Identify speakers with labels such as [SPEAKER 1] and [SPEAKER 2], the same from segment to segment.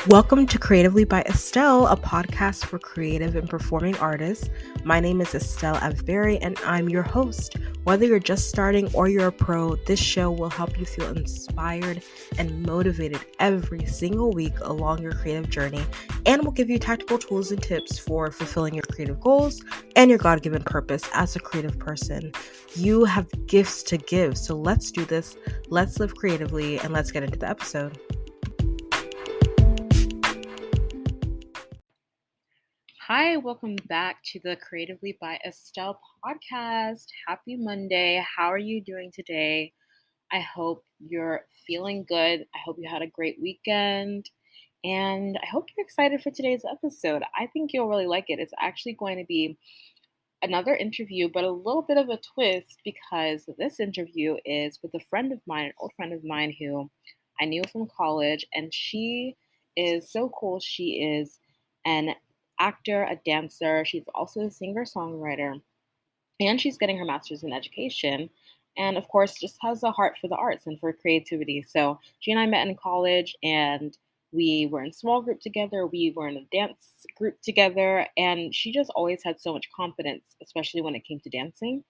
[SPEAKER 1] Welcome to Creatively by Estelle, a podcast for creative and performing artists. My name is Estelle Avberry, and I'm your host. Whether you're just starting or you're a pro, this show will help you feel inspired and motivated every single week along your creative journey, and will give you tactical tools and tips for fulfilling your creative goals and your God-given purpose as a creative person. You have gifts to give, so let's do this. Let's live creatively, and let's get into the episode. Hi, welcome back to the Creatively by Estelle podcast. Happy Monday. How are you doing today? I hope you're feeling good. I hope you had a great weekend. And I hope you're excited for today's episode. I think you'll really like it. It's actually going to be another interview, but a little bit of a twist because this interview is with a friend of mine, an old friend of mine who I knew from college, and she is so cool. She is an actor, a dancer. She's also a singer-songwriter, and she's getting her master's in education. And of course, just has a heart for the arts and for creativity. So she and I met in college, and we were in small group together. We were in a dance group together, and she just always had so much confidence, especially when it came to dancing.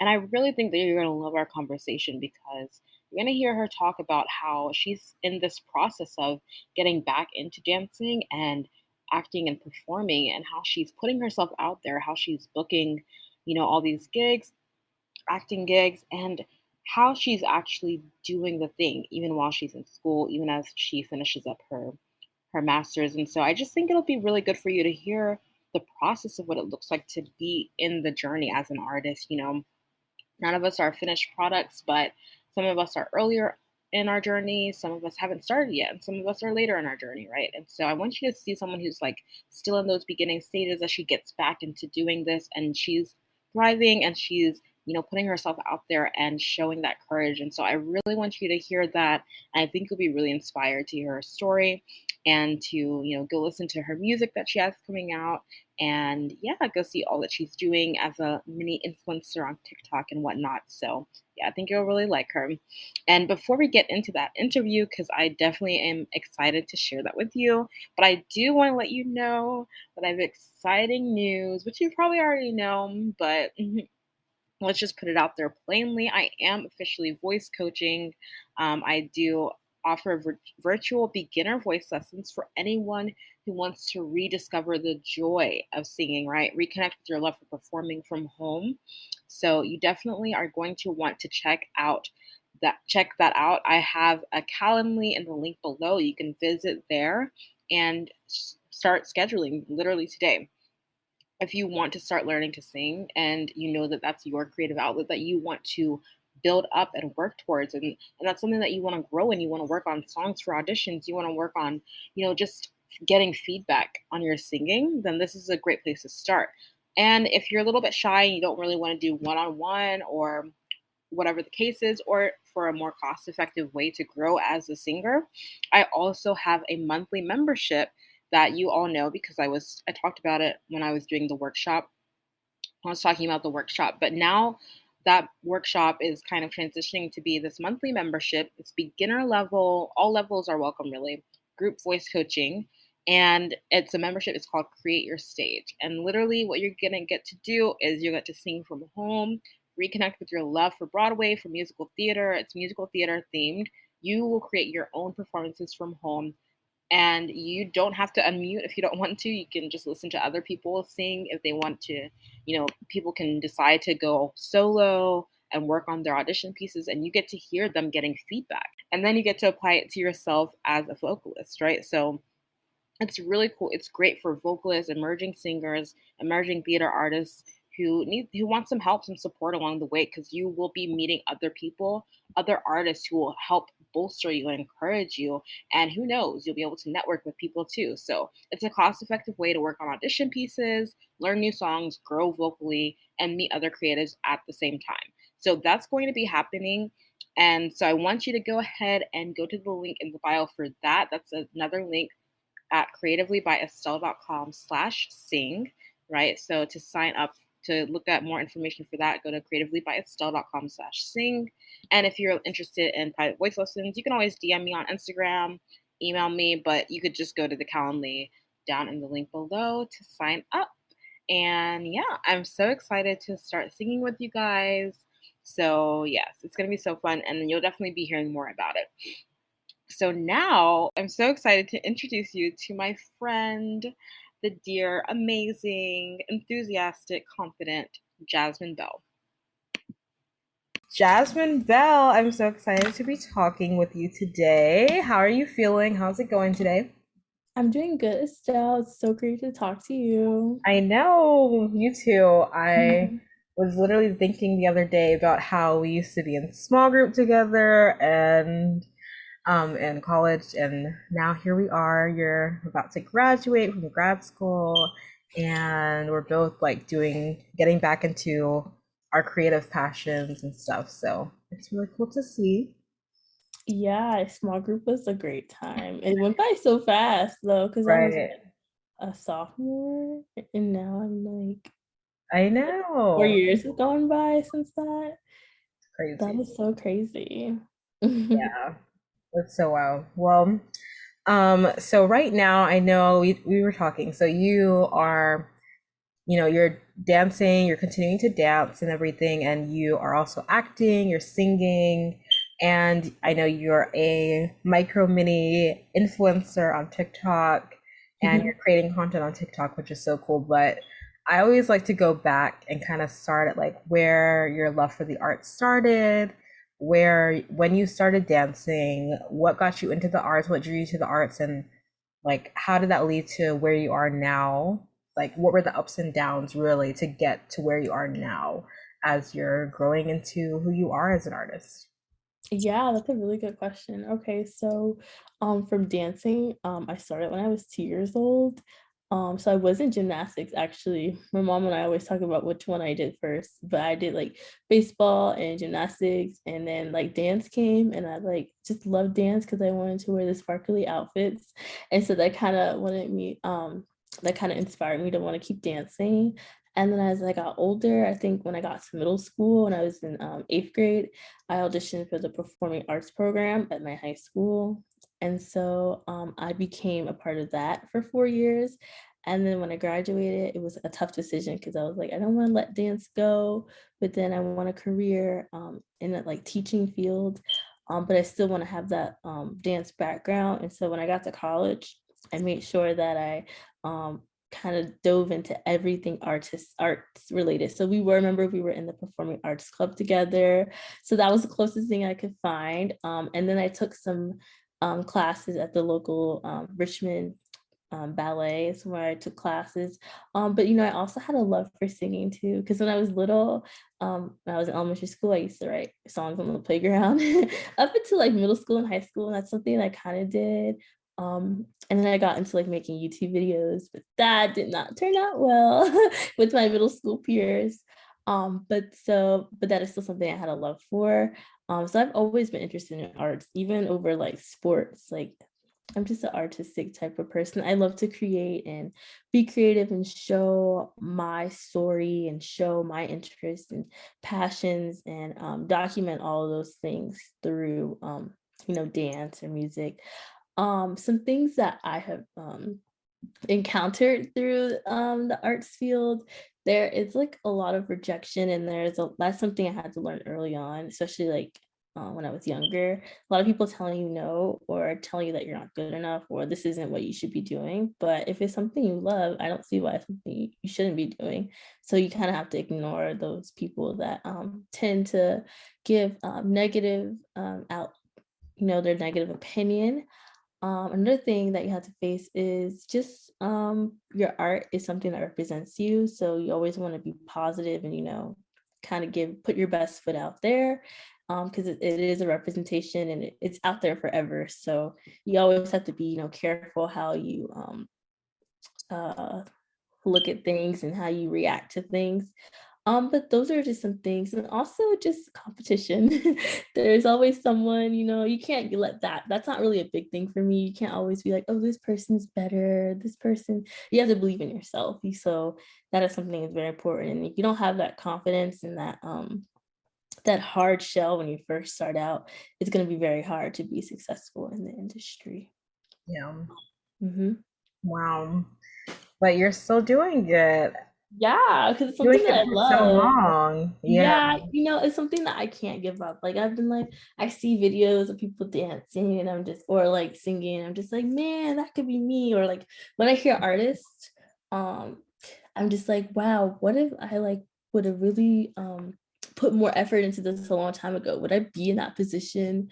[SPEAKER 1] And I really think that you're going to love our conversation because you're going to hear her talk about how she's in this process of getting back into dancing and acting and performing, and how she's putting herself out there, how she's booking, all these gigs, acting gigs, and how she's actually doing the thing even while she's in school, even as she finishes up her master's. And so I just think it'll be really good for you to hear the process of what it looks like to be in the journey as an artist. None of us are finished products, but some of us are earlier in our journey. Some of us haven't started yet, and some of us are later in our journey, right? And so I want you to see someone who's like still in those beginning stages as she gets back into doing this, and she's thriving, and she's putting herself out there and showing that courage. And so I really want you to hear that. And I think you'll be really inspired to hear her story and to go listen to her music that she has coming out, and yeah, go see all that she's doing as a mini influencer on TikTok and whatnot. So yeah, I think you'll really like her. And before we get into that interview, because I definitely am excited to share that with you, but I do want to let you know that I have exciting news, which you probably already know, but let's just put it out there plainly. I am officially voice coaching. I do offer virtual beginner voice lessons for anyone who wants to rediscover the joy of singing, right? Reconnect with your love for performing from home. So you definitely are going to want to check that out. I have a Calendly in the link below. You can visit there and start scheduling literally today. If you want to start learning to sing and you know that that's your creative outlet that you want to build up and work towards, and that's something that you want to grow, and you want to work on songs for auditions, you want to work on just getting feedback on your singing, then this is a great place to start. And if you're a little bit shy and you don't really want to do one-on-one or whatever the case is, or for a more cost effective way to grow as a singer, I also have a monthly membership that you all know because I talked about it when I was doing the workshop. I was talking about the workshop, but now that workshop is kind of transitioning to be this monthly membership. It's beginner level, all levels are welcome, really. Group voice coaching. And it's a membership, it's called Create Your Stage. And literally, what you're gonna get to do is you get to sing from home, reconnect with your love for Broadway, for musical theater. It's musical theater themed. You will create your own performances from home, and you don't have to unmute if you don't want to. You can just listen to other people sing if they want to. People can decide to go solo and work on their audition pieces, and you get to hear them getting feedback, and then you get to apply it to yourself as a vocalist, right? So it's really cool. It's great for vocalists, emerging singers, emerging theater artists who want some help, some support along the way, because you will be meeting other people, other artists who will help bolster you and encourage you. And who knows, you'll be able to network with people too. So it's a cost-effective way to work on audition pieces, learn new songs, grow vocally, and meet other creatives at the same time. So that's going to be happening. And so I want you to go ahead and go to the link in the bio for that. That's another link at creativellybyestelle.com/sing, right? So to sign up to look at more information for that, go to creativellybyestelle.com/sing. And if you're interested in private voice lessons, you can always DM me on Instagram. email me, but you could just go to the Calendly down in the link below to sign up. And yeah, I'm so excited to start singing with you guys. So, yes, it's going to be so fun, and you'll definitely be hearing more about it. So, now I'm so excited to introduce you to my friend, the dear, amazing, enthusiastic, confident Jasmine Bell. Jasmine Bell, I'm so excited to be talking with you today. How are you feeling? How's it going today?
[SPEAKER 2] I'm doing good, Estelle. It's so great to talk to you.
[SPEAKER 1] I know, you too. I was literally thinking the other day about how we used to be in small group together and in college, and now here we are. You're about to graduate from grad school, and we're both like getting back into our creative passions and stuff. So it's really cool to see.
[SPEAKER 2] Yeah, small group was a great time. It went by so fast though, because I was
[SPEAKER 1] Right.
[SPEAKER 2] a sophomore and now I'm like
[SPEAKER 1] I
[SPEAKER 2] 4
[SPEAKER 1] know.
[SPEAKER 2] years have gone by since that. That
[SPEAKER 1] Crazy.
[SPEAKER 2] is so crazy.
[SPEAKER 1] Yeah. That's so wow. Well, so right now I know we were talking. So you're dancing, you're continuing to dance and everything, and you are also acting, you're singing, and I know you're a micro mini influencer on TikTok and you're creating content on TikTok, which is so cool. But I always like to go back and kind of start at like where your love for the art started, when you started dancing, what got you into the arts, what drew you to the arts, and like how did that lead to where you are now? Like what were the ups and downs really to get to where you are now as you're growing into who you are as an artist?
[SPEAKER 2] Yeah, that's a really good question. Okay, so from dancing, I started when I was 2 years old. So I was in gymnastics actually. My mom and I always talk about which one I did first, but I did like baseball and gymnastics, and then like dance came, and I like just loved dance because I wanted to wear the sparkly outfits. And so that kind of inspired me to want to keep dancing. And then as I got older, I think when I got to middle school, when I was in eighth grade, I auditioned for the performing arts program at my high school. And so I became a part of that for 4 years. And then when I graduated, it was a tough decision because I was like, I don't want to let dance go, but then I want a career in that like teaching field. But I still want to have that dance background. And so when I got to college, I made sure that I kind of dove into everything arts related. So remember we were in the performing arts club together. So that was the closest thing I could find. And then I took some classes at the local Richmond ballet is where I took classes. But I also had a love for singing too, because when I was little, when I was in elementary school, I used to write songs on the playground up until like middle school and high school, and that's something that I kind of did. And then I got into like making YouTube videos, but that did not turn out well with my middle school peers. But that is still something I had a love for. So I've always been interested in arts, even over like sports. Like I'm just an artistic type of person. I love to create and be creative and show my story and show my interests and passions and document all of those things through, dance or music. Some things that I have encountered through the arts field, there is like a lot of rejection, and that's something I had to learn early on, especially like when I was younger. A lot of people telling you no, or telling you that you're not good enough, or this isn't what you should be doing. But if it's something you love, I don't see why it's something you shouldn't be doing. So you kind of have to ignore those people that tend to give negative out, their negative opinion. Another thing that you have to face is just your art is something that represents you. So you always want to be positive and, kind of put your best foot out there, because it is a representation, and it's out there forever. So you always have to be, careful how you uh, look at things and how you react to things. But those are just some things, and also just competition. There's always someone, you can't let that's not really a big thing for me. You can't always be like, oh, this person's better, this person. You have to believe in yourself. So that is something that's very important. And if you don't have that confidence and that hard shell when you first start out, it's going to be very hard to be successful in the industry.
[SPEAKER 1] Yeah.
[SPEAKER 2] Hmm.
[SPEAKER 1] Wow. But you're still doing it.
[SPEAKER 2] Yeah, because it's
[SPEAKER 1] Doing
[SPEAKER 2] something that
[SPEAKER 1] it
[SPEAKER 2] I
[SPEAKER 1] for so
[SPEAKER 2] love.
[SPEAKER 1] long. Yeah.
[SPEAKER 2] Yeah, it's something that I can't give up. Like I've been like, I see videos of people dancing and I'm just, or like singing, I'm just like, man, that could be me. Or like when I hear artists, um, I'm just like, wow, what if I like would have really put more effort into this a long time ago? Would I be in that position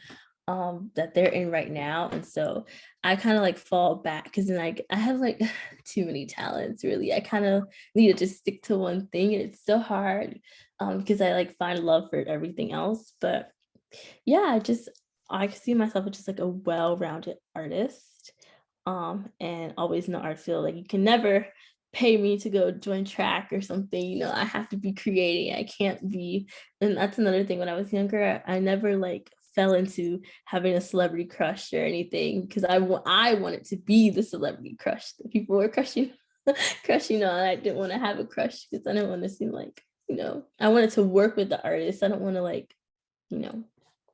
[SPEAKER 2] that they're in right now? And so I kind of like fall back because then I have like too many talents really. I kind of need to just stick to one thing and it's so hard because I like find love for everything else. But yeah, I see myself as just like a well-rounded artist. And always in the art field. Like you can never pay me to go join track or something. I have to be creating. I can't be, and that's another thing. When I was younger, I never like fell into having a celebrity crush or anything because I wanted to be the celebrity crush that people were crushing crushing on. I didn't want to have a crush because I didn't want to seem like, I wanted to work with the artist. I don't want to like, you know,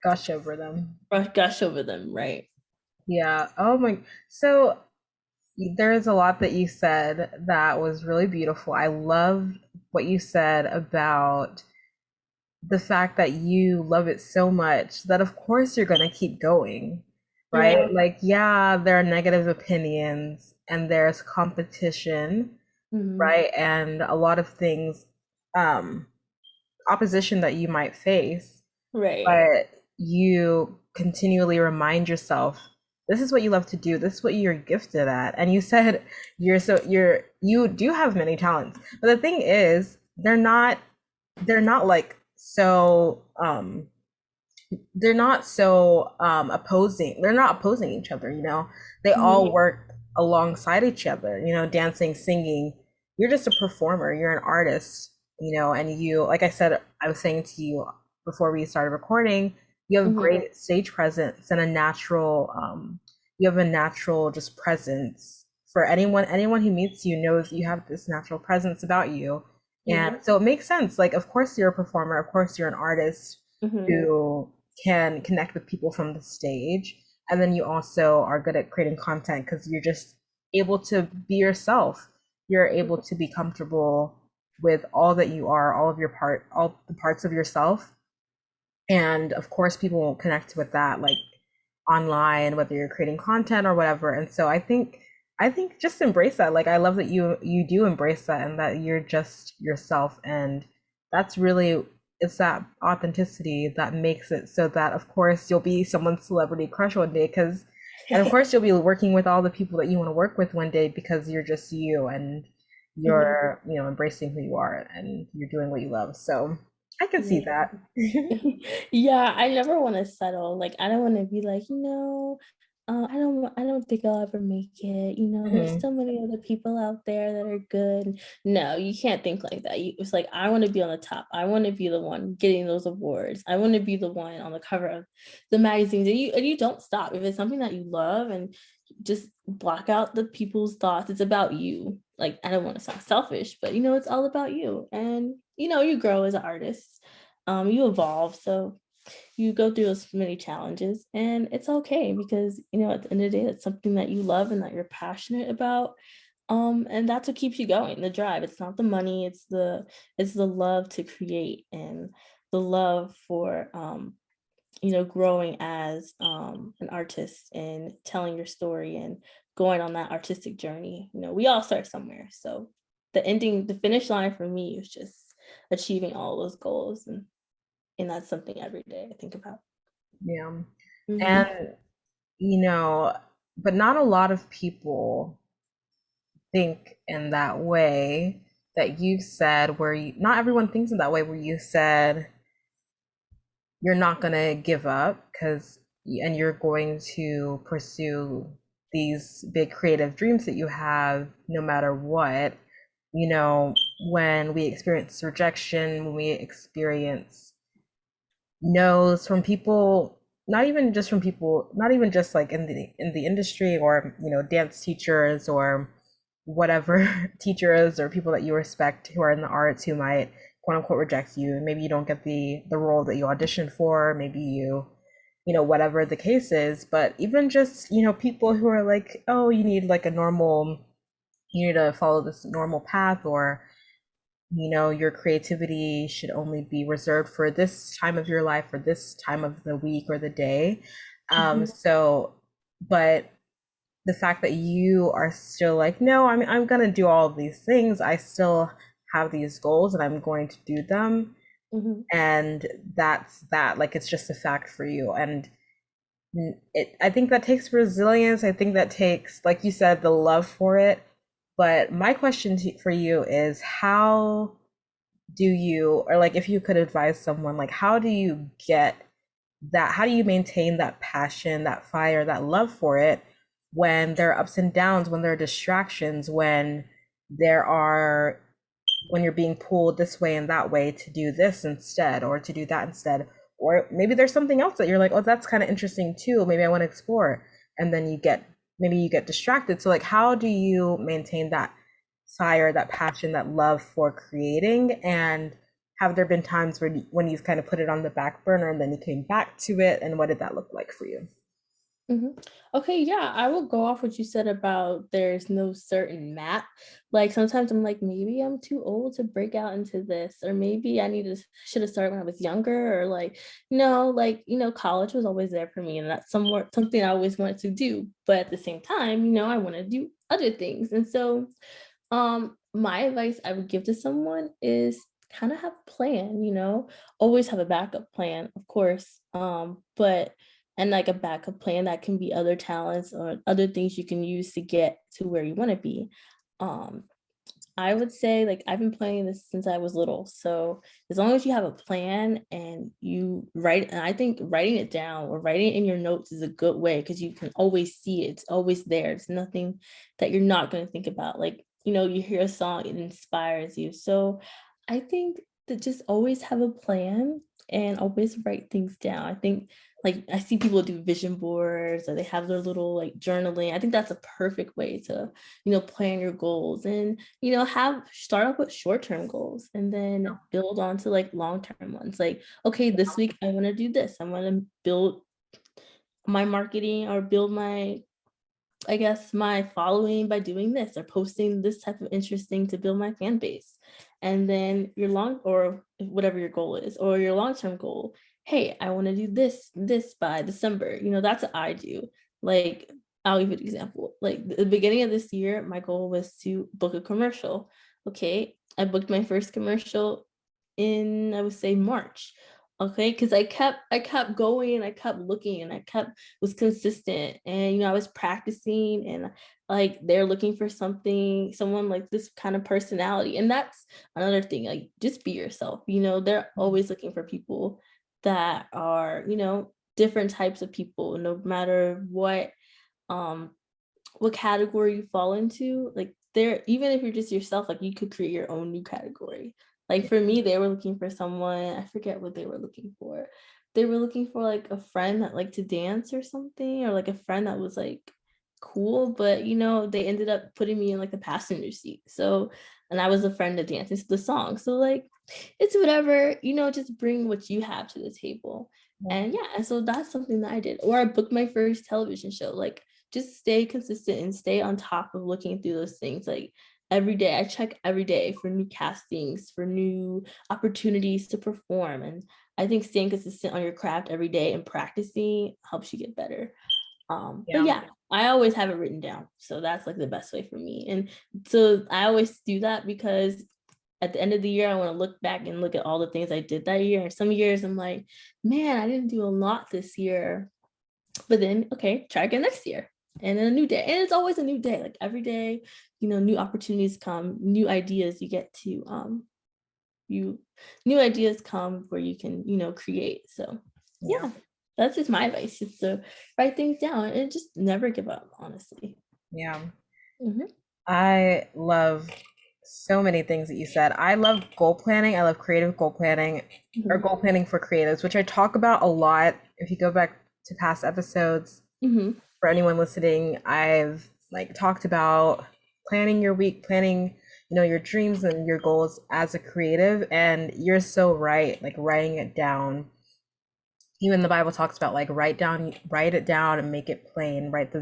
[SPEAKER 1] Gush over them.
[SPEAKER 2] gush over them, right?
[SPEAKER 1] Yeah. Oh my. So there's a lot that you said that was really beautiful. I love what you said about the fact that you love it so much that of course you're going to keep going, right?
[SPEAKER 2] Yeah.
[SPEAKER 1] Like, yeah, there are negative opinions and there's competition,
[SPEAKER 2] Hmm.
[SPEAKER 1] right? And a lot of things, um, opposition that you might face,
[SPEAKER 2] Right.
[SPEAKER 1] but you continually remind yourself this is what you love to do, this is what you're gifted at. And you said you do have many talents, but the thing is they're not like so opposing. They're not opposing each other, they all
[SPEAKER 2] Mhm.
[SPEAKER 1] work alongside each other, dancing, singing. You're just a performer, you're an artist, and you, like I said, I was saying to you before we started recording, you have
[SPEAKER 2] Mhm.
[SPEAKER 1] great stage presence and you have a natural just presence. For anyone who meets you knows you have this natural presence about you. And
[SPEAKER 2] Yeah.
[SPEAKER 1] so it makes sense, like, of course you're a performer, of course you're an artist
[SPEAKER 2] Mhm.
[SPEAKER 1] who can connect with people from the stage. And then you also are good at creating content because you're just able to be yourself. You're able to be comfortable with all that you are, all the parts of yourself. And of course, people will connect with that, like online, whether you're creating content or whatever. And so I think just embrace that. Like, I love that you do embrace that and that you're just yourself. And that's really, it's that authenticity that makes it so that of course you'll be someone's celebrity crush one day, because and of course you'll be working with all the people that you want to work with one day because you're just you, and
[SPEAKER 2] Mhm.
[SPEAKER 1] you're, embracing who you are and you're doing what you love. So I can see
[SPEAKER 2] Yeah.
[SPEAKER 1] that.
[SPEAKER 2] Yeah, I never want to settle. Like, I don't want to be like, I don't think I'll ever make it. There's
[SPEAKER 1] Mhm.
[SPEAKER 2] so many other people out there that are good. No, you can't think like that. It's like I want to be on the top. I want to be the one getting those awards. I want to be the one on the cover of the magazines. And you don't stop. If it's something that you love and just block out the people's thoughts, it's about you. Like, I don't want to sound selfish, but it's all about you. And you grow as an artist, you evolve, so you go through those many challenges and it's okay because at the end of the day it's something that you love and that you're passionate about, and that's what keeps you going, the drive. It's not the money, it's the love to create and the love for growing as an artist and telling your story and going on that artistic journey. We all start somewhere, so the finish line for me is just achieving all those goals, and that's something every day I think about.
[SPEAKER 1] Yeah.
[SPEAKER 2] Mhm.
[SPEAKER 1] And, you know, but not a lot of people think in that way that you said, not everyone thinks in that way, where you said you're not going to give up and you're going to pursue these big creative dreams that you have no matter what. When we experience rejection, when we experience no's from people, not even just like in the industry, or dance teachers or whatever teachers or people that you respect who are in the arts, who might quote unquote reject you, and maybe you don't get the role that you auditioned for, maybe you whatever the case is. But even just, people who are like, oh, you need like a normal, you need to follow this normal path, or, your creativity should only be reserved for this time of your life or this time of the week or the day.
[SPEAKER 2] Mhm.
[SPEAKER 1] But the fact that you are still like, no, I'm gonna do all of these things. I still have these goals and I'm going to do them.
[SPEAKER 2] Mhm.
[SPEAKER 1] And that's that. Like it's just a fact for you. And I think that takes resilience. I think that takes, like you said, the love for it. But my question for you is, how do you, or like if you could advise someone, like how do you get that, how do you maintain that passion, that fire, that love for it when there are ups and downs, when there are distractions, there are when you're being pulled this way and that way to do this instead or to do that instead, or maybe there's something else that you're like, oh, that's kind of interesting too, maybe I want to explore, and then you get distracted. So like how do you maintain that fire, that passion, that love for creating? And have there been times when you've kind of put it on the back burner and then you came back to it, and what did that look like for you?
[SPEAKER 2] Mhm. Okay, yeah, I will go off what you said about there's no certain map. Like sometimes I'm like, maybe I'm too old to break out into this, or maybe I need to should have started when I was younger, or like, no, like, college was always there for me, and that's something I always wanted to do. But at the same time, I want to do other things. And so my advice I would give to someone is kind of have a plan, always have a backup plan, of course. But and like a backup plan that can be other talents or other things you can use to get to where you want to be. Um, I would say like I've been playing this since I was little. So as long as you have a plan and you write, and I think writing it down or writing it in your notes is a good way because you can always see it. It's always there. It's nothing that you're not going to think about. Like, you hear a song, it inspires you. So I think that just always have a plan and always write things down. I think like I see people do vision boards or they have their little like journaling. I think that's a perfect way to, plan your goals and have start off with short-term goals and then build on to like long-term ones. Like, okay, this week I want to do this. I want to build my marketing or build my, I guess, my following by doing this or posting this type of interesting to build my fan base. And then your long or whatever your goal is, or your long-term goal. Hey, I want to do this by December. That's what I do. Like, I'll give you an example. Like the beginning of this year, my goal was to book a commercial. Okay. I booked my first commercial in, I would say, March. Okay, because I kept going and I kept looking and I kept was consistent and I was practicing and like they're looking for someone like this kind of personality. And that's another thing, like just be yourself. They're always looking for people that are, different types of people, no matter um what category you fall into. Like there, even if you're just yourself, like you could create your own new category. Like for me, they were looking for someone, I forget what they were looking for. They were looking for like a friend that liked to dance or something, or like a friend that was like cool, but they ended up putting me in like the passenger seat. So, and I was a friend that dances to the song. So like it's whatever, just bring what you have to the table. And yeah, and so that's something that I did. Or I booked my first television show. Like just stay consistent and stay on top of looking through those things. Like every day, I check every day for new castings, for new opportunities to perform. And I think staying consistent on your craft every day and practicing helps you get better. But
[SPEAKER 1] Yeah.
[SPEAKER 2] yeah, I always have it written down. So that's like the best way for me. And so I always do that because at the end of the year, I want to look back and look at all the things I did that year. And some years I'm like, man, I didn't do a lot this year. But then, okay, try again next year. And then a new day. And it's always a new day. Like every day, new opportunities come, new ideas you get to you new ideas come where you can, create. So
[SPEAKER 1] Yeah.
[SPEAKER 2] yeah, that's just my advice. Just to write things down and just never give up, honestly.
[SPEAKER 1] Yeah.
[SPEAKER 2] Hmm.
[SPEAKER 1] I love so many things that you said. I love goal planning. I love creative goal planning, or
[SPEAKER 2] Hmm.
[SPEAKER 1] goal planning for creatives, which I talk about a lot. If you go back to past episodes,
[SPEAKER 2] Hmm.
[SPEAKER 1] for anyone listening, I've like talked about planning your week, planning, your dreams and your goals as a creative. And you're so right. Like writing it down, even the Bible talks about like write it down and make it plain, write down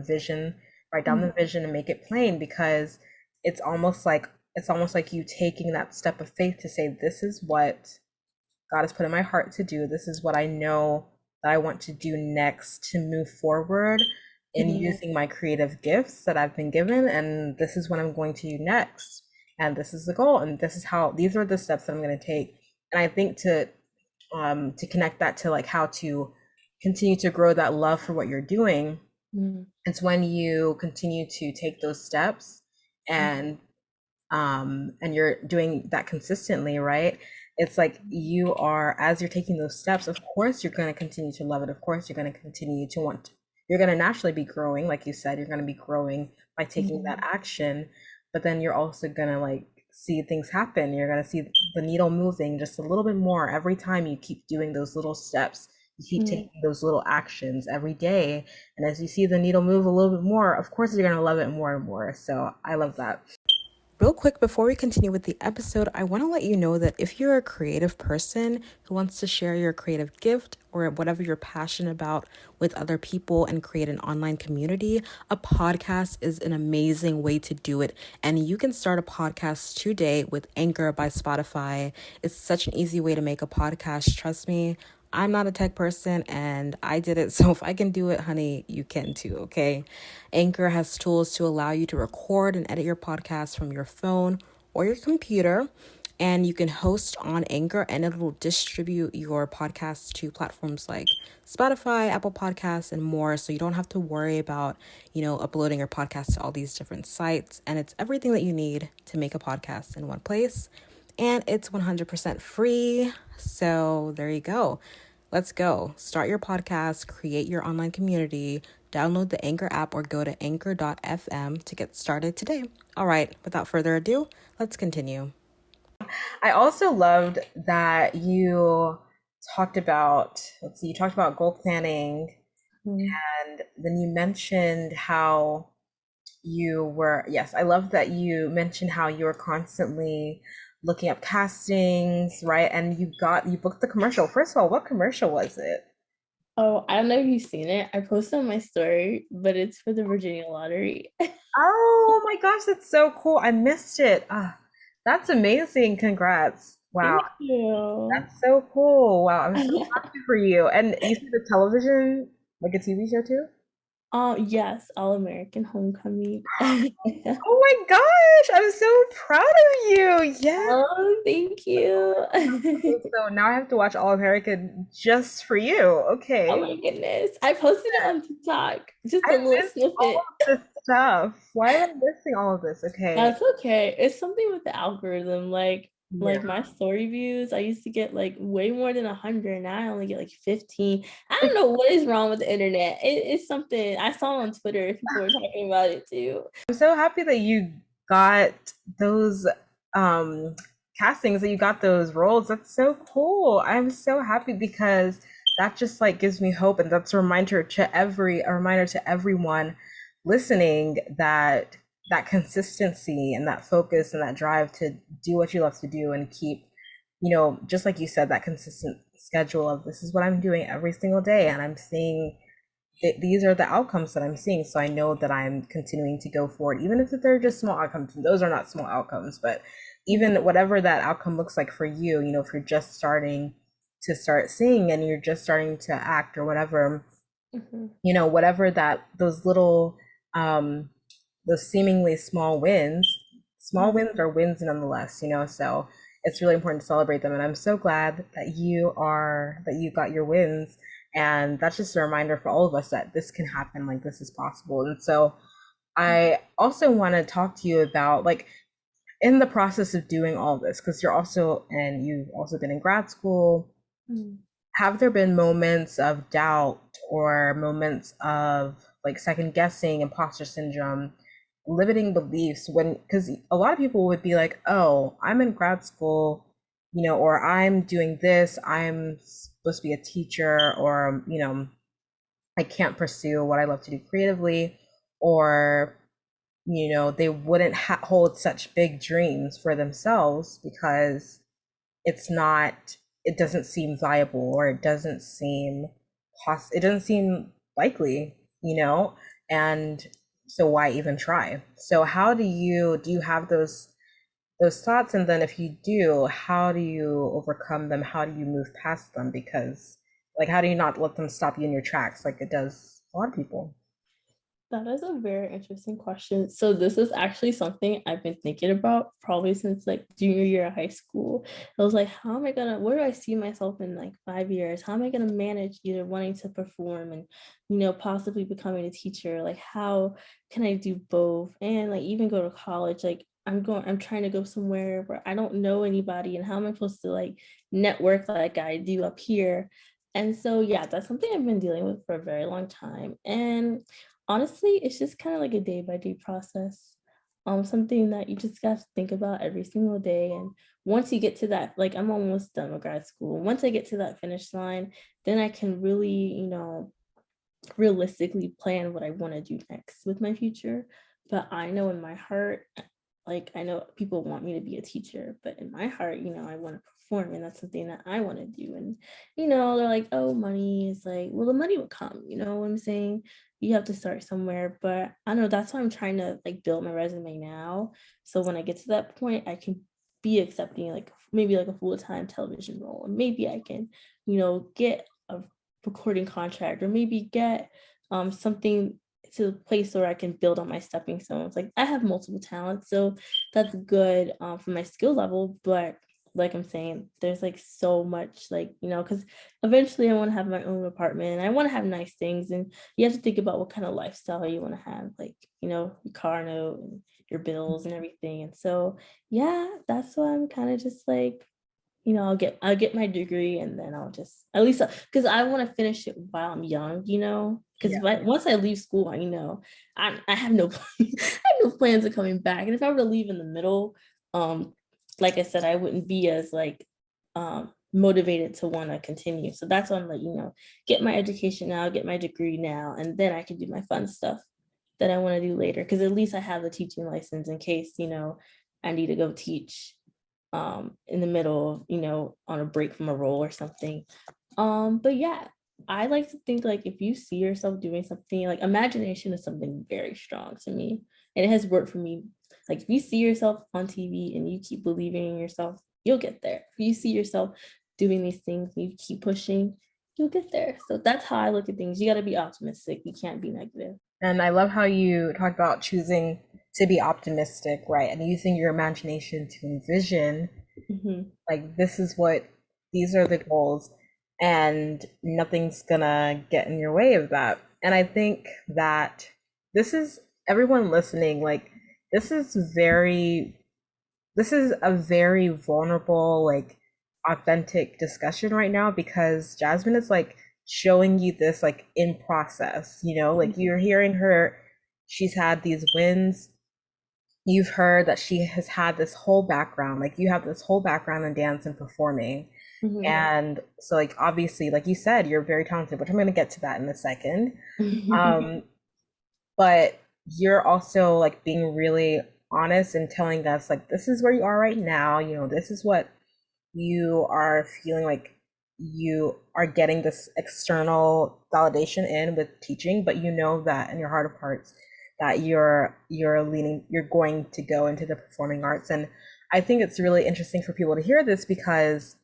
[SPEAKER 2] Mhm,
[SPEAKER 1] the vision and make it plain, because it's almost like it's almost like you taking that step of faith to say, this is what God has put in my heart to do. This is what I know that I want to do next to move forward in
[SPEAKER 2] mhm,
[SPEAKER 1] using my creative gifts that I've been given. And this is what I'm going to do next. And this is the goal. And this is how, these are the steps that I'm going to take. And I think to connect that to like how to continue to grow that love for what you're doing,
[SPEAKER 2] mhm,
[SPEAKER 1] it's when you continue to take those steps and and you're doing that consistently, right? It's like you are, as you're taking those steps, of course you're going to continue to love it. Of course you're going to continue to you're going to naturally be growing. Like you said, you're going to be growing by taking that
[SPEAKER 2] mhm,
[SPEAKER 1] action, but then you're also going to like see things happen. You're going to see the needle moving just a little bit more every time you keep doing those little steps. You keep
[SPEAKER 2] mhm.
[SPEAKER 1] taking those little actions every day. And as you see the needle move a little bit more, of course you're going to love it more and more. So I love that. Real quick, before we continue with the episode, I want to let you know that if you're a creative person who wants to share your creative gift or whatever you're passionate about with other people and create an online community, a podcast is an amazing way to do it. And you can start a podcast today with Anchor by Spotify. It's such an easy way to make a podcast. Trust me. I'm not a tech person and I did it. So if I can do it, honey, you can too, okay? Anchor has tools to allow you to record and edit your podcast from your phone or your computer. And you can host on Anchor and it will distribute your podcast to platforms like Spotify, Apple Podcasts, and more. So you don't have to worry about, uploading your podcast to all these different sites. And it's everything that you need to make a podcast in one place. And it's 100% free. So there you go. Let's go. Start your podcast, create your online community, download the Anchor app, or go to anchor.fm to get started today. All right, without further ado, let's continue. I also loved that you talked about, let's see, you talked about goal planning,
[SPEAKER 2] Mhm.
[SPEAKER 1] and then you mentioned how yes, I love that you mentioned how you were constantly looking up castings, right? And you booked the commercial. First of all, what commercial was it?
[SPEAKER 2] Oh, I don't know if you've seen it. I posted on my story, but it's for the Virginia Lottery.
[SPEAKER 1] Oh my gosh, that's so cool. I missed it. That's amazing. Congrats. Wow.
[SPEAKER 2] Thank you.
[SPEAKER 1] That's so cool. Wow, I'm so happy for you. And you see the television, like a TV show too?
[SPEAKER 2] Yes, All American Homecoming.
[SPEAKER 1] Oh my gosh, I'm so proud of you. Yes.
[SPEAKER 2] Oh, thank you.
[SPEAKER 1] Okay, so now I have to watch All American just for you.
[SPEAKER 2] Oh
[SPEAKER 1] Okay.
[SPEAKER 2] my goodness. I posted it on TikTok. Just
[SPEAKER 1] I
[SPEAKER 2] a little
[SPEAKER 1] missed all
[SPEAKER 2] snippet.
[SPEAKER 1] of this stuff. Why am I missing all of this? Okay.
[SPEAKER 2] That's okay. It's something with the algorithm.
[SPEAKER 1] Yeah.
[SPEAKER 2] Like my story views, I used to get like way more than 100. Now I only get like 15. I don't know what is wrong with the internet. It's something I saw on Twitter. People were talking about it too.
[SPEAKER 1] I'm so happy that you got those um castings, that you got those roles. That's so cool. I'm so happy because that just like gives me hope, and that's a reminder to everyone listening that that consistency and that focus and that drive to do what you love to do and keep, just like you said, that consistent schedule of this is what I'm doing every single day and I'm seeing these are the outcomes that I'm seeing. So I know that I'm continuing to go forward, even if they're just small outcomes. And those are not small outcomes, but
[SPEAKER 2] Mhm,
[SPEAKER 1] even whatever that outcome looks like for you, if you're just starting to start seeing and you're just starting to act or whatever,
[SPEAKER 2] mhm,
[SPEAKER 1] whatever that um those seemingly small
[SPEAKER 2] mhm.
[SPEAKER 1] wins are wins nonetheless, so it's really important to celebrate them. And I'm so glad that you got your wins. And that's just a reminder for all of us that this can happen, like this is possible. And so I also want to talk to you about, like, in the process of doing all this, because you've also been in grad school,
[SPEAKER 2] Mhm.
[SPEAKER 1] have there been moments of doubt or moments of like second guessing, imposter syndrome, limiting beliefs, when, because a lot of people would be like, oh, I'm in grad school, or I'm doing this, I'm supposed to be a teacher, or I can't pursue what I love to do creatively, or they wouldn't hold such big dreams for themselves because it's not it doesn't seem viable, or it doesn't seem
[SPEAKER 3] it doesn't seem likely, you know? And so why even try? So how do you have those thoughts? And then if you do, how do you overcome them? How do you move past them? Because like how do you not let them stop you in your tracks like it does a lot of people?
[SPEAKER 2] That is a very interesting question. So this is actually something I've been thinking about probably since like junior year of high school. I was like, how am I gonna, where do I see myself in like 5 years? How am I gonna manage either wanting to perform and, possibly becoming a teacher? Like, how can I do both? And like even go to college, like I'm trying to go somewhere where I don't know anybody, and how am I supposed to like network like I do up here? And so yeah, that's something I've been dealing with for a very long time. And honestly, it's just kind of like a day by day process. Something that you just got to think about every single day. And once you get to that, like I'm almost done with grad school. Once I get to that finish line, then I can really, realistically plan what I want to do next with my future. But I know in my heart, like I know people want me to be a teacher, but in my heart, I want to perform, and that's something that I want to do. And they're like, oh, money is like, well, the money will come, you know what I'm saying? You have to start somewhere. But I don't know, that's why I'm trying to like build my resume now. So when I get to that point, I can be accepting like maybe like a full-time television role. And maybe I can, get a recording contract, or maybe get something to the place where I can build on my stepping stones. Like I have multiple talents, so that's good for my skill level. But like I'm saying, there's like so much, like because eventually I want to have my own apartment and I want to have nice things, and you have to think about what kind of lifestyle you want to have, like your car note and your bills and everything. And so yeah, that's why I'm kind of just like I'll get my degree, and then I'll just at least because I want to finish it while I'm young, because
[SPEAKER 3] Yeah.
[SPEAKER 2] once I leave school, I have no I have no plans of coming back. And if I were to leave in the middle, um, like I said, I wouldn't be as like motivated to want to continue. So that's why I'm like, get my education now, get my degree now, and then I can do my fun stuff that I want to do later. Because at least I have the teaching license in case, I need to go teach in the middle, on a break from a role or something. But yeah, I like to think like if you see yourself doing something, like imagination is something very strong to me. And it has worked for me. Like if you see yourself on TV and you keep believing in yourself, you'll get there. If you see yourself doing these things and you keep pushing, you'll get there. So that's how I look at things. You got to be optimistic. You can't be negative.
[SPEAKER 3] And I love how you talked about choosing to be optimistic, right? And using your imagination to envision
[SPEAKER 2] Mhm.
[SPEAKER 3] like this is what these are the goals and nothing's gonna get in your way of that. And I think that this is everyone listening, like this is very this is a very vulnerable, like authentic discussion right now because Jasmine is like showing you this like in process, like you're hearing her, she's had these wins. You've heard that she has had this whole background, like you have this whole background in dance and performing.
[SPEAKER 2] Mhm.
[SPEAKER 3] And so like obviously, like you said, you're very talented, which I'm gonna get to that in a second.
[SPEAKER 2] Mhm.
[SPEAKER 3] Um, but you're also like being really honest and telling us like this is where you are right now, this is what you are feeling like you are getting this external validation in with teaching, but you know that in your heart of hearts that you're going to go into the performing arts. And I think it's really interesting for people to hear this because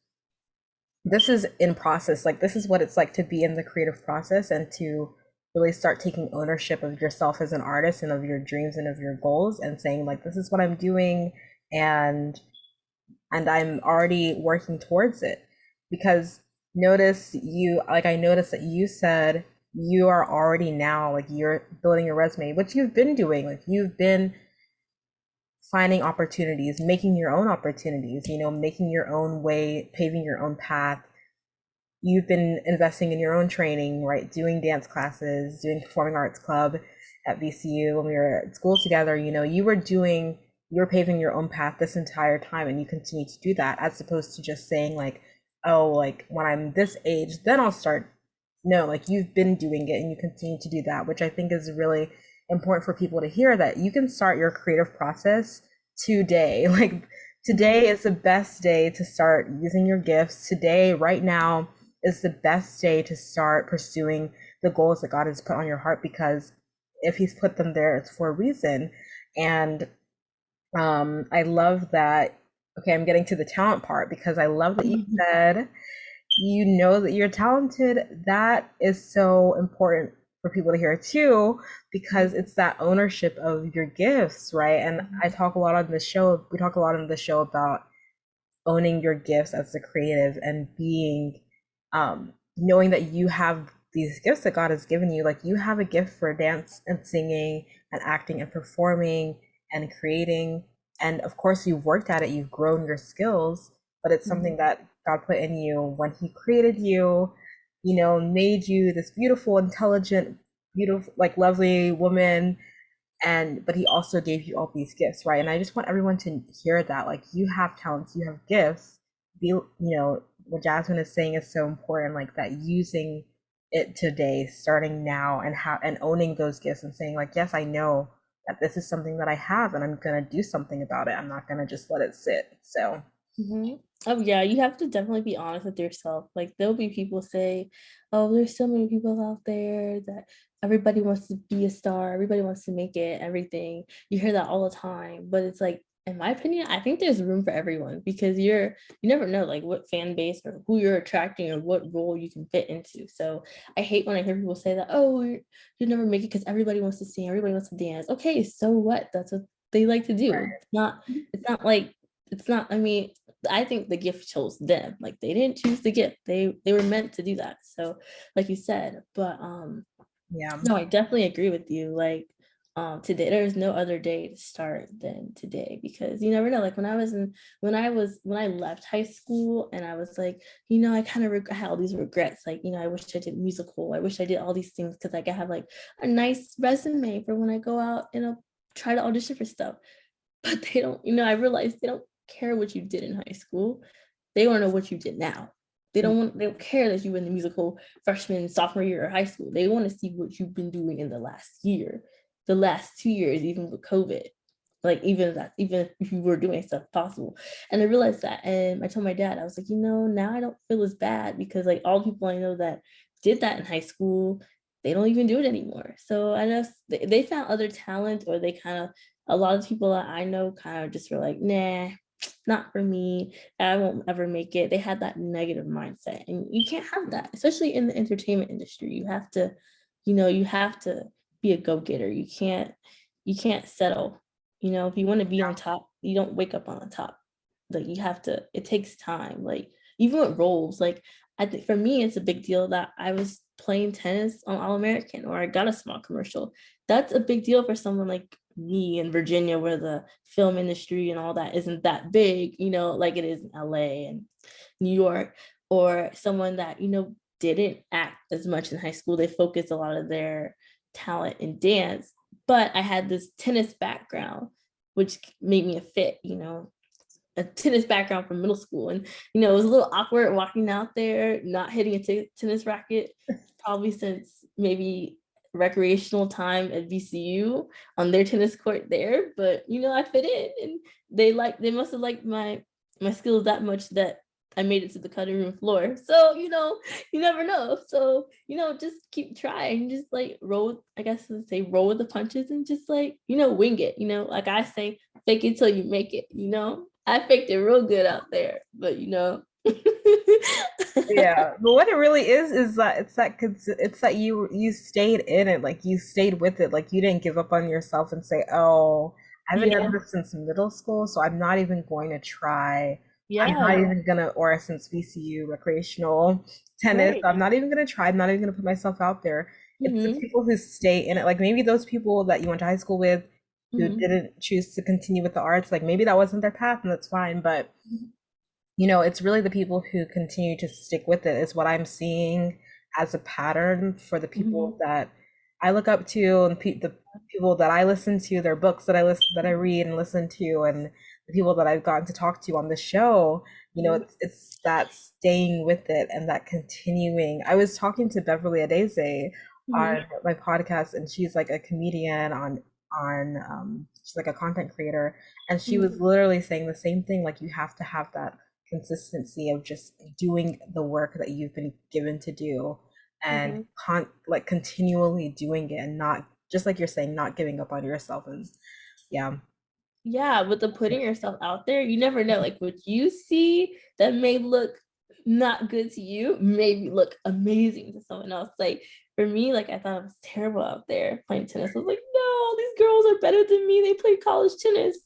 [SPEAKER 3] this is in process. Like this is what it's like to be in the creative process and to really start taking ownership of yourself as an artist and of your dreams and of your goals and saying like this is what I'm doing and I'm already working towards it. Because notice you like I noticed that you said you are already now like you're building your resume, which you've been doing. Like you've been finding opportunities, making your own opportunities, making your own way, paving your own path. You've been investing in your own training, right? Doing dance classes, doing performing arts club at VCU when we were at school together. You were paving your own path this entire time, and you continue to do that, as opposed to just saying like, oh, like when I'm this age, then I'll start. No, like you've been doing it and you continue to do that, which I think is really important for people to hear that you can start your creative process today. Like today is the best day to start using your gifts. Today, right now, is the best day to start pursuing the goals that God has put on your heart, because if He's put them there, it's for a reason. And I love that. Okay, I'm getting to the talent part, because I love that you said you know that you're talented. That is so important for people to hear too, because it's that ownership of your gifts, right? And I talk a lot on the show, we talk a lot on the show about owning your gifts as a creative, and being knowing that you have these gifts that God has given you. Like, you have a gift for dance and singing and acting and performing and creating, and of course you've worked at it, you've grown your skills, but it's something that God put in you when He created you, made you this beautiful, intelligent, beautiful, like lovely woman. And but He also gave you all these gifts, right? And I just want everyone to hear that, like, you have talents, you have gifts. What Jasmine is saying is so important, like that, using it today, starting now, and how, and owning those gifts, and saying like, yes, I know that this is something that I have, and I'm gonna do something about it. I'm not gonna just let it sit. So
[SPEAKER 2] Oh yeah, you have to definitely be honest with yourself. Like there'll be people say, "Oh, there's so many people out there that everybody wants to be a star, everybody wants to make it, everything." You hear that all the time, but it's like, in my opinion, I think there's room for everyone, because you never know like what fan base or who you're attracting or what role you can fit into. So I hate when I hear people say that, "Oh, you never make it because everybody wants to sing, everybody wants to dance." Okay, so what? That's what they like to do. It's not like it's not, I mean, I think the gift chose them. Like they didn't choose the gift. They were meant to do that. So like you said, but
[SPEAKER 3] yeah.
[SPEAKER 2] no, I definitely agree with you. Like today there's no other day to start than today, because you never know. Like when I left high school, and I was like, I kind of had all these regrets. Like, I wish I did musical. I wish I did all these things, because I could have like a nice resume for when I go out and try to audition for stuff. But they don't, I realized they don't care what you did in high school. They want to know what you did now. They don't care that you were in the musical freshman, sophomore year of high school. They want to see what you've been doing in the last year, the last 2 years, even with COVID. Like even if you were doing stuff possible. And I realized that. And I told my dad, I was like, now I don't feel as bad, because like all the people I know that did that in high school, they don't even do it anymore. So I just they found other talent, or they kind of, a lot of people that I know kind of just were like, nah, not for me. I won't ever make it. They had that negative mindset. And you can't have that, especially in the entertainment industry. You have to be a go-getter. You can't settle. If you want to be on top, you don't wake up on the top. Like you have to, it takes time. Like even with roles, like I think for me, it's a big deal that I was playing tennis on All American, or I got a small commercial. That's a big deal for someone like me in Virginia, where the film industry and all that isn't that big, like it is in LA and New York, or someone that, didn't act as much in high school. They focused a lot of their talent in dance, but I had this tennis background, which made me a fit, a tennis background from middle school. And, it was a little awkward walking out there, not hitting a tennis racket, probably since maybe recreational time at VCU on their tennis court there. But, I fit in, and they must have liked my skills that much that I made it to the cutting room floor. So, you never know. So, just keep trying, just like roll, I guess let's say roll with the punches, and just like, wing it, like I say, fake it till you make it, I faked it real good out there, but
[SPEAKER 3] Yeah, but what it really is that it's that you stayed in it, like you stayed with it, like you didn't give up on yourself and say, "Oh, I've been doing
[SPEAKER 2] yeah,
[SPEAKER 3] this since middle school, so I'm not even going to try. I'm not
[SPEAKER 2] yeah,
[SPEAKER 3] even gonna," or since VCU recreational tennis,
[SPEAKER 2] right.
[SPEAKER 3] I'm not even gonna try. I'm not even gonna put myself out there. It's the
[SPEAKER 2] Mm-hmm.
[SPEAKER 3] people who stay in it, like maybe those people that you went to high school with who
[SPEAKER 2] Mm-hmm.
[SPEAKER 3] didn't choose to continue with the arts, like maybe that wasn't their path, and that's fine, but it's really the people who continue to stick with it is what I'm seeing as a pattern for the
[SPEAKER 2] Mm-hmm.
[SPEAKER 3] people that I look up to, and the people that I listen to, their books that I read and listen to, and the people that I've gotten to talk to on the show. It's that staying with it and that continuing. I was talking to Beverly Adeze
[SPEAKER 2] Mm-hmm.
[SPEAKER 3] on my podcast, and she's like a comedian she's like a content creator, and she was literally saying the same thing, like you have to have that consistency of just doing the work that you've been given to do and
[SPEAKER 2] Mm-hmm.
[SPEAKER 3] like continually doing it and not just like you're saying, not giving up on yourself. And yeah.
[SPEAKER 2] Yeah, with the putting yourself out there, you never know. Like what you see that may look not good to you, maybe look amazing to someone else. Like for me, like I thought it was terrible out there playing tennis. I was like, no, all these girls are better than me. They play college tennis.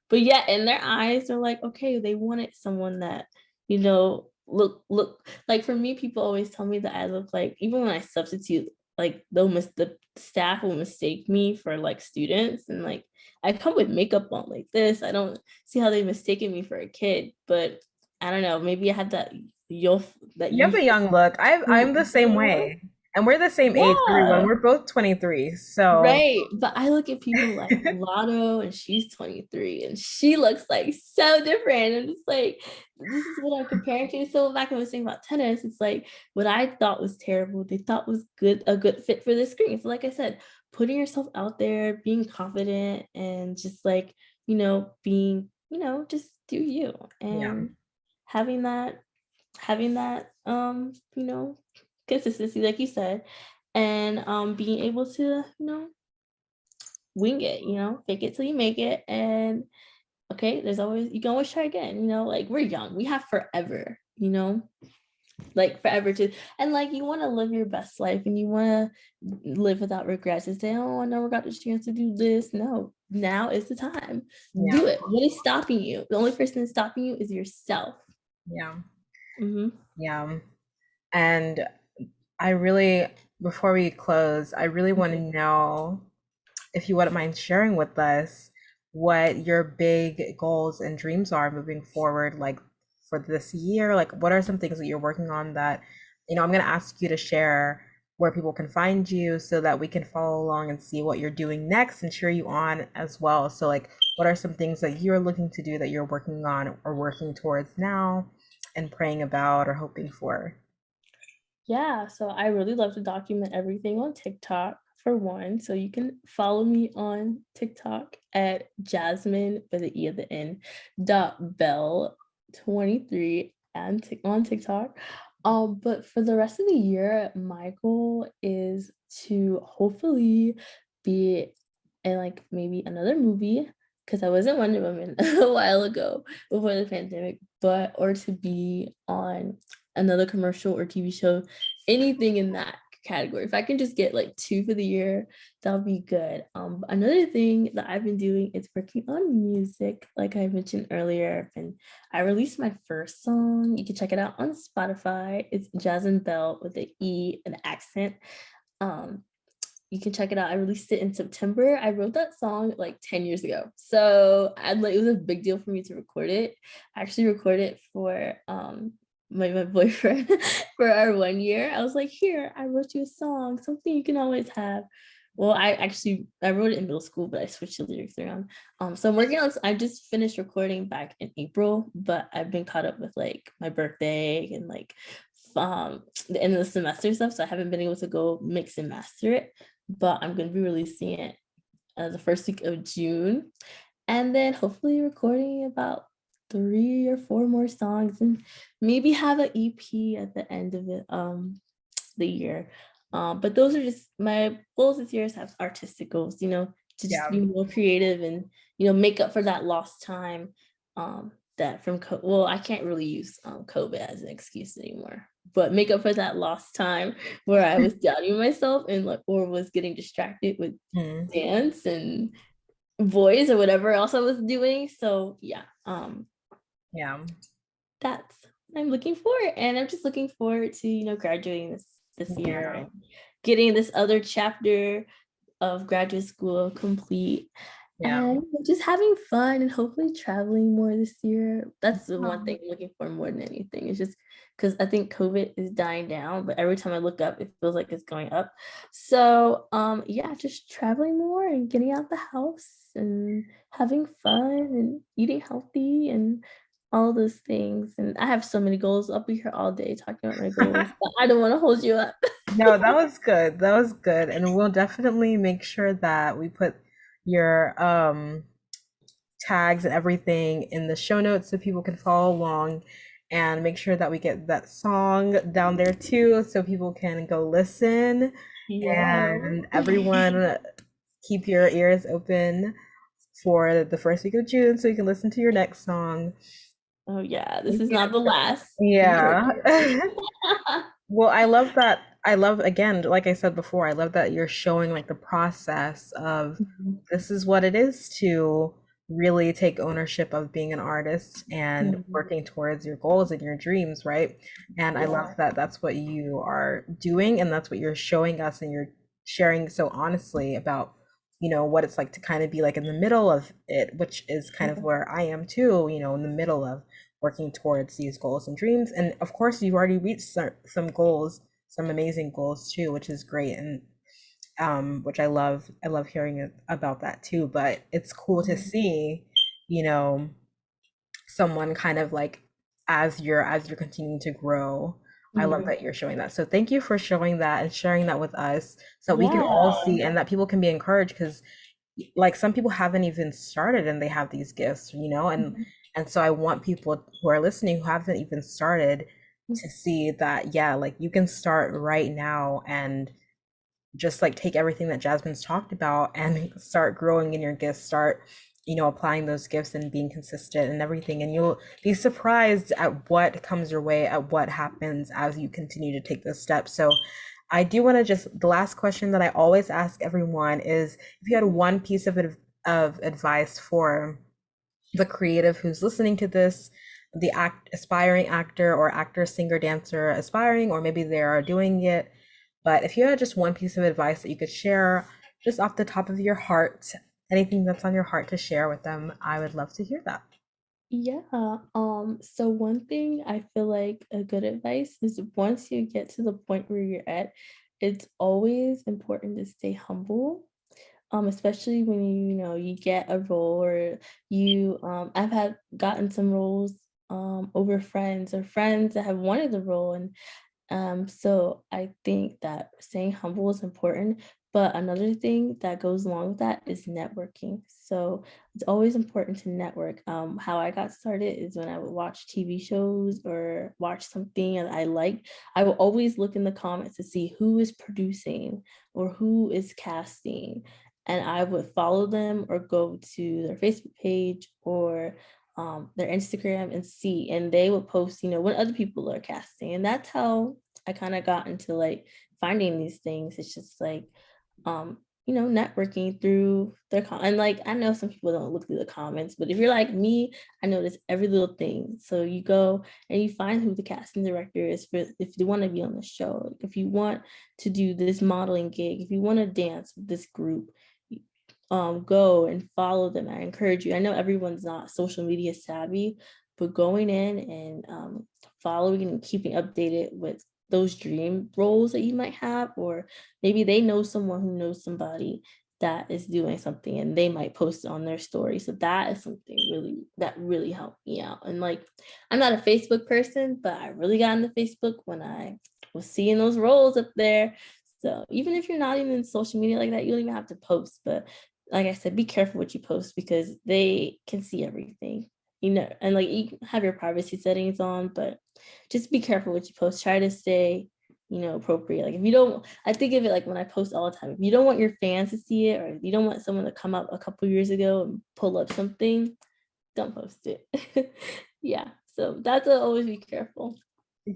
[SPEAKER 2] But yet in their eyes, they're like, okay, they wanted someone that, look like for me, people always tell me that I look like, even when I substitute, like the staff will mistake me for like students, and like I come with makeup on like this. I don't see how they mistaken me for a kid, but I don't know. Maybe I had that youth, that
[SPEAKER 3] You have a
[SPEAKER 2] youth.
[SPEAKER 3] young look. I'm the same way. And we're the same age, everyone.
[SPEAKER 2] Yeah,
[SPEAKER 3] We're both 23. So
[SPEAKER 2] right. But I look at people like Lotto, and she's 23, and she looks like so different. I'm just like, this is what I'm comparing to. So back when I was saying about tennis, it's like what I thought was terrible, they thought was good, a good fit for the screen. So like I said, putting yourself out there, being confident, and just like, being, just do you,
[SPEAKER 3] yeah,
[SPEAKER 2] and having that having that consistency, like you said, and being able to, wing it, fake it till you make it. And okay, there's always, you can always try again, like we're young, we have forever, like forever to, and like you want to live your best life, and you want to live without regrets and say, oh, I never got the chance to do this. No, now is the time.
[SPEAKER 3] yeah,
[SPEAKER 2] Do it. What is stopping you? The only person that's stopping you is yourself.
[SPEAKER 3] yeah,
[SPEAKER 2] Mm-hmm.
[SPEAKER 3] yeah. And I really, before we close, I really want to know if you wouldn't mind sharing with us what your big goals and dreams are moving forward, like for this year. Like, what are some things that you're working on that, I'm going to ask you to share where people can find you so that we can follow along and see what you're doing next and cheer you on as well. So, like, what are some things that you're looking to do that you're working on or working towards now and praying about or hoping for?
[SPEAKER 2] Yeah, so I really love to document everything on TikTok for one. So you can follow me on TikTok at Jasmine with the E at the end .bell 23 and on TikTok. But for the rest of the year, my goal is to hopefully be in like maybe another movie, because I was in Wonder Woman a while ago before the pandemic, but or to be on another commercial or TV show, anything in that category. If I can just get like 2 for the year, that'll be good. Another thing that I've been doing is working on music, like I mentioned earlier, and I released my first song. You can check it out on Spotify. It's Jasmine Bell with the E and accent. Um, you can check it out. I released it in September. I wrote that song like 10 years ago. So it was a big deal for me to record it. I actually recorded it for my boyfriend for our 1 year. I was like, here, I wrote you a song, something you can always have. Well, I wrote it in middle school, but I switched the lyrics around. So I'm working on, I just finished recording back in April, but I've been caught up with like my birthday and like the end of the semester stuff. So I haven't been able to go mix and master it, but I'm going to be releasing it the first week of June, and then hopefully recording about 3 or 4 more songs, and maybe have an EP at the end of the year. But those are just my goals this year. Is have artistic goals, to just
[SPEAKER 3] Yeah.
[SPEAKER 2] be more creative and make up for that lost time. That from well, I can't really use COVID as an excuse anymore, but make up for that lost time where I was doubting myself and like, or was getting distracted with
[SPEAKER 3] Mm.
[SPEAKER 2] dance and voice or whatever else I was doing. So yeah,
[SPEAKER 3] Yeah.
[SPEAKER 2] that's what I'm looking for, and I'm just looking forward to graduating this year
[SPEAKER 3] Yeah.
[SPEAKER 2] and getting this other chapter of graduate school complete,
[SPEAKER 3] Yeah.
[SPEAKER 2] and just having fun and hopefully traveling more this year. That's the one
[SPEAKER 3] Um,
[SPEAKER 2] thing I'm looking for more than anything. It's just because I think COVID is dying down, but every time I look up, it feels like it's going up. So yeah, just traveling more and getting out the house and having fun and eating healthy and all those things. And I have so many goals. I'll be here all day talking about my goals, but I don't want to hold you up.
[SPEAKER 3] No, that was good. That was good. And we'll definitely make sure that we put your tags and everything in the show notes so people can follow along. and make sure that we get that song down there too so people can go listen.
[SPEAKER 2] Yeah.
[SPEAKER 3] And everyone, keep your ears open for the first week of June so you can listen to your next song.
[SPEAKER 2] Oh yeah, this
[SPEAKER 3] Thank
[SPEAKER 2] is
[SPEAKER 3] you.
[SPEAKER 2] not the last. You heard
[SPEAKER 3] Yeah.
[SPEAKER 2] it.
[SPEAKER 3] Well, I love that. I love, again, like I said before, I love that you're showing like the process of
[SPEAKER 2] Mhm.
[SPEAKER 3] this is what it is to really take ownership of being an artist and
[SPEAKER 2] Mhm.
[SPEAKER 3] working towards your goals and your dreams, right? And I love
[SPEAKER 2] Yeah.
[SPEAKER 3] that that's what you are doing and that's what you're showing us and you're sharing so honestly about, what it's like to kind of be like in the middle of it, which is kind of where I am too, in the middle of working towards these goals and dreams. And of course, you've already reached some goals, some amazing goals too, which is great. And which I love. I love hearing about that too. But it's cool to
[SPEAKER 2] Mhm.
[SPEAKER 3] see, you know, someone kind of like as you're continuing to grow. I love
[SPEAKER 2] Mhm.
[SPEAKER 3] that you're showing that. So thank you for showing that and sharing that with us so we can all
[SPEAKER 2] Yeah.
[SPEAKER 3] see and that people can be encouraged because like some people haven't even started and they have these gifts,
[SPEAKER 2] Mhm.
[SPEAKER 3] and so I want people who are listening who haven't even started to see that yeah, like you can start right now and just like take everything that Jasmine's talked about and start growing in your gifts, start applying those gifts and being consistent and everything, and you'll be surprised at what comes your way, at what happens as you continue to take those steps. So I do want to just the last question that I always ask everyone is if you had one piece of advice for the creative who's listening to this, the aspiring actor or actor, singer, dancer, aspiring, or maybe they are doing it. But if you had just one piece of advice that you could share just off the top of your heart, anything that's on your heart to share with them, I would love to hear that.
[SPEAKER 2] Yeah. So one thing I feel like a good advice is once you get to the point where you're at, it's always important to stay humble. Especially when you get a role or I've had gotten some roles over friends or friends that have wanted the role, and so I think that staying humble is important. But another thing that goes along with that is networking. So it's always important to network. How I got started is when I would watch TV shows or watch something that I liked. I will always look in the comments to see who is producing or who is casting. And I would follow them or go to their Facebook page or their Instagram and see, and they would post, when other people are casting. And that's how I kind of got into like finding these things. It's just like, networking through and like, I know some people don't look through the comments, but if you're like me, I notice every little thing. So you go and you find who the casting director is for if you want to be on the show, like if you want to do this modeling gig, if you want to dance with this group, go and follow them. I encourage you. I know everyone's not social media savvy, but going in and following and keeping updated with those dream roles that you might have, or maybe they know someone who knows somebody that is doing something and they might post it on their story. So that is something that really helped me out. And like, I'm not a Facebook person, but I really got into Facebook when I was seeing those roles up there. So even if you're not even in social media like that, you don't even have to post. But like I said, be careful what you post because they can see everything, and like you can have your privacy settings on, but just be careful what you post. Try to stay, appropriate. Like if you don't, I think of it like when I post all the time, if you don't want your fans to see it, or if you don't want someone to come up a couple years ago and pull up something, don't post it. Yeah. So that's always be careful.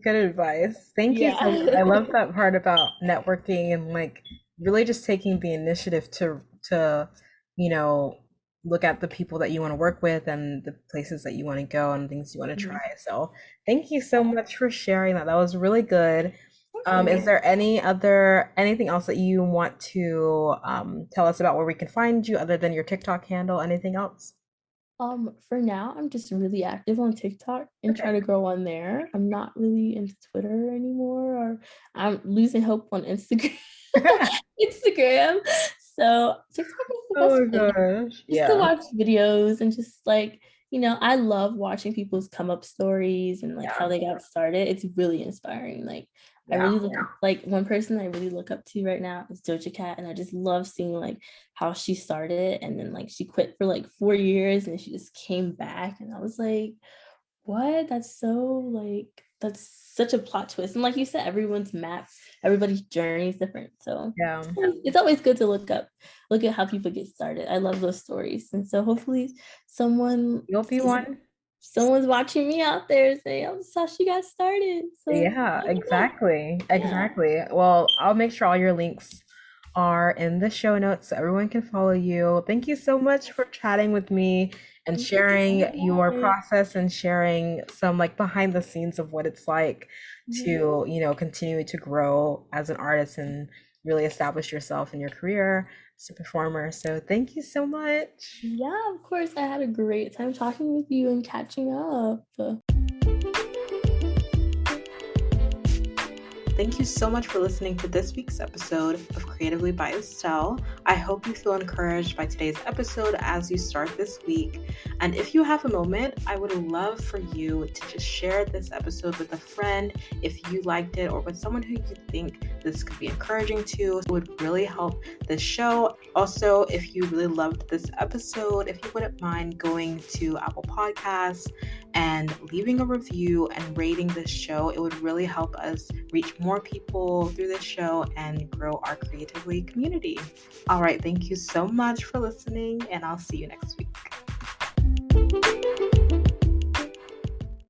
[SPEAKER 3] Good advice. Thank you so much. I
[SPEAKER 2] Yeah.
[SPEAKER 3] love that part about networking and like really just taking the initiative to you know look at the people that you want to work with and the places that you want to go and things you want to try.
[SPEAKER 2] Mhm.
[SPEAKER 3] So thank you so much for sharing that. That was really good. Is
[SPEAKER 2] Yeah.
[SPEAKER 3] there anything else that you want to tell us about where we can find you other than your TikTok handle? Anything else?
[SPEAKER 2] For now, I'm just really active on TikTok and
[SPEAKER 3] Okay.
[SPEAKER 2] try to grow on there. I'm not really into Twitter anymore, or I'm losing hope on Instagram. Instagram. So TikTok is the
[SPEAKER 3] Oh
[SPEAKER 2] best
[SPEAKER 3] my
[SPEAKER 2] place
[SPEAKER 3] gosh.
[SPEAKER 2] just to
[SPEAKER 3] Yeah.
[SPEAKER 2] watch videos and just like, I love watching people's come up stories and like how
[SPEAKER 3] Yeah.
[SPEAKER 2] they got started. It's really inspiring. Like I
[SPEAKER 3] Yeah.
[SPEAKER 2] really like one person I really look up to right now is Doja Cat, and I just love seeing like how she started and then like she quit for like 4 years and she just came back, and I was like, What? That's such a plot twist. And like you said, everybody's journey is different. So
[SPEAKER 3] Yeah.
[SPEAKER 2] it's always good to look at how people get started. I love those stories. And so hopefully someone
[SPEAKER 3] You'll be one.
[SPEAKER 2] someone's watching me out there and say, oh, this is how she got started. So
[SPEAKER 3] Yeah, exactly.
[SPEAKER 2] yeah.
[SPEAKER 3] Exactly. Well, I'll make sure all your links are in the show notes so everyone can follow you. Thank you so much for chatting with me and
[SPEAKER 2] Thank you
[SPEAKER 3] sharing
[SPEAKER 2] so
[SPEAKER 3] your
[SPEAKER 2] much.
[SPEAKER 3] process and sharing some like behind the scenes of what it's like to, continue to grow as an artist and really establish yourself in your career as a performer. So thank you so much.
[SPEAKER 2] Yeah, of course. I had a great time talking with you and catching up.
[SPEAKER 1] Thank you so much for listening to this week's episode of Creatively by Estelle. I hope you feel encouraged by today's episode as you start this week. And if you have a moment, I would love for you to just share this episode with a friend if you liked it, or with someone who you think this could be encouraging to. It would really help this show. Also, if you really loved this episode, if you wouldn't mind going to Apple Podcasts and leaving a review and rating this show, it would really help us reach more people through this show and grow our Creatively community. All right, thank you so much for listening, and I'll see you next week.